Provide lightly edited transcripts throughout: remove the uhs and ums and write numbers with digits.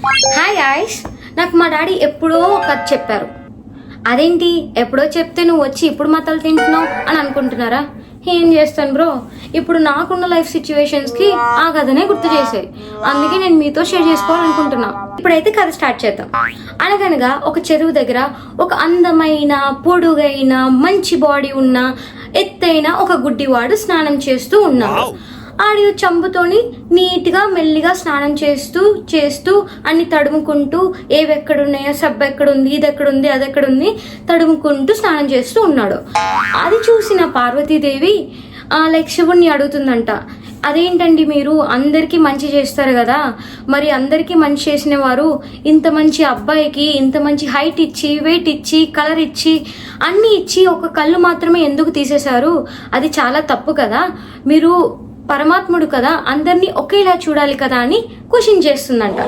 Hi guys, నాకు మా daddy ఎప్పుడో ఒక కథ చెప్పారు. అదేంటి ఎప్పుడో చెప్తే నువ్వు వచ్చి ఇప్పుడు మతలు తింటున్నావు అని అనుకుంటున్నారా? ఏం చేస్తాను బ్రో, ఇప్పుడు నాకున్న లైఫ్ సిచ్యువేషన్స్కి ఆ కథనే గుర్తు చేసాయి. అందుకే నేను మీతో షేర్ చేసుకోవాలనుకుంటున్నా. ఇప్పుడైతే కథ స్టార్ట్ చేద్దాం. అనగనగా ఒక చెరువు దగ్గర ఒక అందమైన, పొడుగైన, మంచి బాడీ ఉన్న, ఎత్తైన ఒక గుడ్డివాడు స్నానం చేస్తూ ఉన్నాడు. ఆడి చంపుతోని నీట్గా మెల్లిగా స్నానం చేస్తూ అన్ని తడుముకుంటూ ఏవెక్కడున్నాయో, సబ్బు ఎక్కడుంది, ఇది ఎక్కడుంది, అది ఎక్కడుంది తడుముకుంటూ స్నానం చేస్తూ ఉన్నాడు. అది చూసిన పార్వతీదేవి శివుణ్ణి అడుగుతుందంట, అదేంటండి మీరు అందరికీ మంచి చేస్తారు కదా, మరి అందరికీ మంచి చేసిన వారు ఇంత మంచి అబ్బాయికి ఇంత మంచి హైట్ ఇచ్చి, వెయిట్ ఇచ్చి, కలర్ ఇచ్చి, అన్నీ ఇచ్చి ఒక కళ్ళు మాత్రమే ఎందుకు తీసేశారు? అది చాలా తప్పు కదా, మీరు పరమాత్ముడు కదా, అందరినీ ఒకేలా చూడాలి కదా అని క్వశ్చన్ చేస్తుందంట.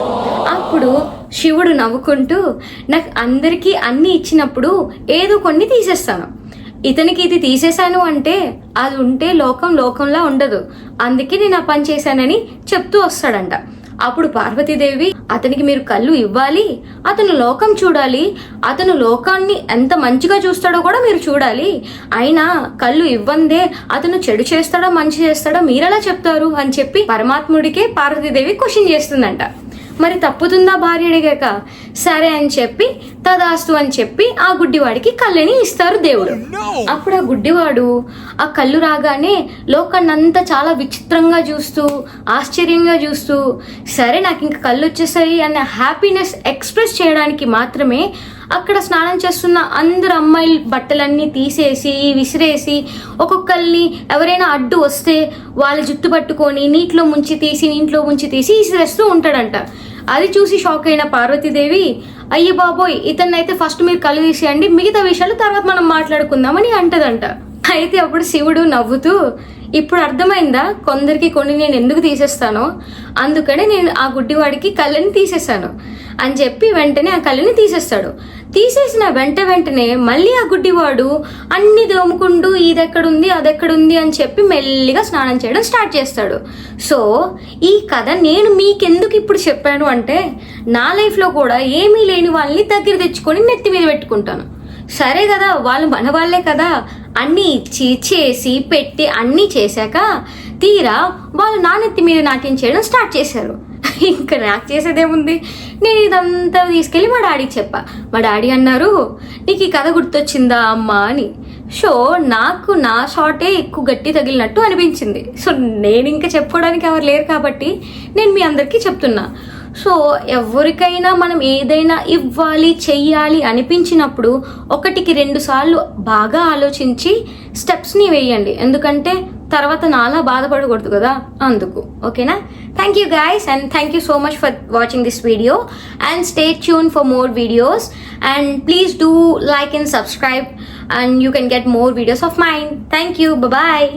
అప్పుడు శివుడు నవ్వుకుంటూ, నాకు అందరికీ అన్ని ఇచ్చినప్పుడు ఏదో కొన్ని తీసేస్తాను, ఇతనికి ఇది తీసేశాను అంటే అది ఉంటే లోకంలా ఉండదు, అందుకే నేను ఆ పని చేశానని చెప్తూ వస్తాడంట. అప్పుడు పార్వతీదేవి, అతనికి మీరు కళ్ళు ఇవ్వాలి, అతను లోకం చూడాలి, అతను లోకాన్ని ఎంత మంచిగా చూస్తాడో కూడా మీరు చూడాలి, అయినా కళ్ళు ఇవ్వందే అతను చెడు చేస్తాడో మంచి చేస్తాడో మీరెలా చెప్తారు అని చెప్పి పరమాత్ముడికే పార్వతీదేవి క్వశ్చన్ చేస్తుందంట. మరి తప్పుతుందా భార్య అడిగాక? సరే అని చెప్పి తదాస్తు అని చెప్పి ఆ గుడ్డివాడికి కళ్ళని ఇస్తారు దేవుడు. అప్పుడు ఆ గుడ్డివాడు ఆ కళ్ళు రాగానే లోకాన్నంతా చాలా విచిత్రంగా చూస్తూ, ఆశ్చర్యంగా చూస్తూ, సరే నాకు ఇంకా కళ్ళు వచ్చేసాయి అన్న హ్యాపీనెస్ ఎక్స్ప్రెస్ చేయడానికి మాత్రమే అక్కడ స్నానం చేస్తున్న అందరు అమ్మాయిల బట్టలన్నీ తీసేసి విసిరేసి, ఒక్కొక్కరిని ఎవరైనా అడ్డు వస్తే వాళ్ళ జుట్టు పట్టుకొని నీటిలో ముంచి తీసి విసిరేస్తూ ఉంటాడంట. అది చూసి షాక్ అయిన పార్వతీదేవి, అయ్యి బాబోయ్, ఇతన్నైతే ఫస్ట్ మీరు కళ్ళు తీసేయండి, మిగతా విషయాలు తర్వాత మనం మాట్లాడుకుందామని అంటదంట. అయితే అప్పుడు శివుడు నవ్వుతూ, ఇప్పుడు అర్థమైందా కొందరికి కొన్ని నేను ఎందుకు తీసేస్తానో, అందుకనే నేను ఆ గుడ్డివాడికి కళ్ళని తీసేశాను అని చెప్పి వెంటనే ఆ కళ్ళని తీసేస్తాడు. తీసేసిన వెంటనే మళ్ళీ ఆ గుడ్డివాడు అన్ని దోముకుంటూ ఇదెక్కడుంది అదెక్కడుంది అని చెప్పి మెల్లిగా స్నానం చేయడం స్టార్ట్ చేస్తాడు. సో ఈ కథ నేను మీకెందుకు ఇప్పుడు చెప్పాను అంటే, నా లైఫ్లో కూడా ఏమీ లేని వాళ్ళని దగ్గర తెచ్చుకొని నెత్తి మీద పెట్టుకుంటాను. సరే కదా, వాళ్ళు మన వాళ్ళే కదా, అన్నీ ఇచ్చి చేసి పెట్టి అన్నీ చేశాక తీరా వాళ్ళు నా నెత్తి మీద నాట్యం చేయడం స్టార్ట్ చేశారు. ఇంకా నాకు చేసేదేముంది, నేను ఇదంతా తీసుకెళ్ళి మా డాడీకి చెప్పా. మా డాడీ అన్నారు, నీకు ఈ కథ గుర్తొచ్చిందా అమ్మా అని. సో నాకు నా షాటే ఎక్కువ గట్టి తగిలినట్టు అనిపించింది. సో నేను ఇంకా చెప్పుకోవడానికి ఎవరు లేరు కాబట్టి నేను మీ అందరికీ చెప్తున్నా. సో ఎవరికైనా మనం ఏదైనా ఇవ్వాలి, చెయ్యాలి అనిపించినప్పుడు 1-2 సార్లు బాగా ఆలోచించి స్టెప్స్ని వేయండి, ఎందుకంటే తర్వాత నాలా బాధపడకూడదు కదా, అందుకు. ఓకేనా? Thank you guys, and thank you so much for watching this video, and stay tuned for more videos, and please do like and subscribe, and you can get more videos of mine. Thank you. Bye bye.